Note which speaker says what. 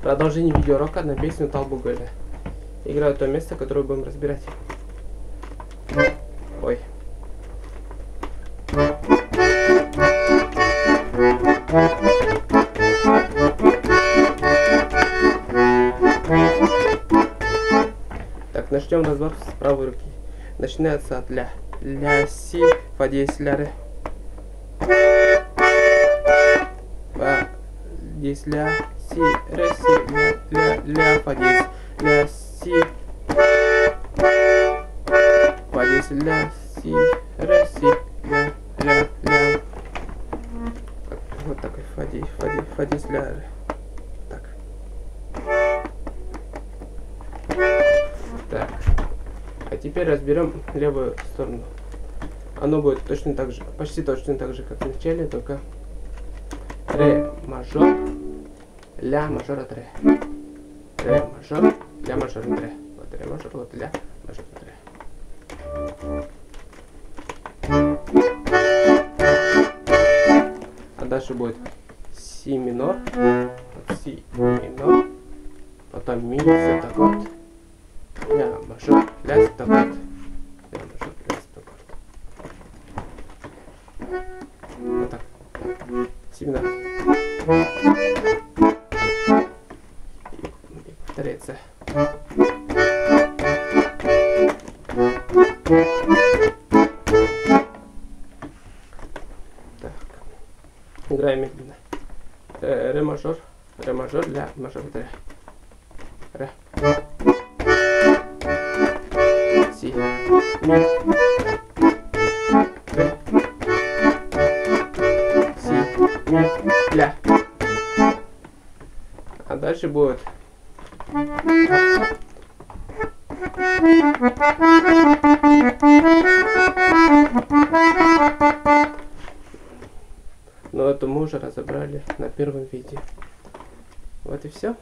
Speaker 1: Продолжение видеоурока на песню Талбугаля. Играю то место, которое будем разбирать. Ой. Так, начнем разбор с правой руки. Начинается от ля. Ля, си, фа диез, ля, ре. Фа диез, ля, си, ре, си, ля, фа диез, ля, си. Фа диез, ля, си, ре, си, ля. Вот такой фа диез, ля, ре. Так. Так. А теперь разберем левую сторону. Оно будет точно так же, почти точно так же, как в начале, только ре мажор, ля мажор от ре. Ре мажор, ля мажор от ре. Вот ре мажор, вот ля мажор от ре. А дальше будет си минор, си минор, потом ми септаккорд, ля мажор, ля септаккорд, ля мажор, ля септаккорд. Вот так. Си минор. И повторяется. Так. Играем медленно. Ре мажор, ля мажор, ре. Ре. Си. Ми. Ре. Си. Ми. Ля. А дальше будет но это мы уже разобрали на первом видео. Вот и все.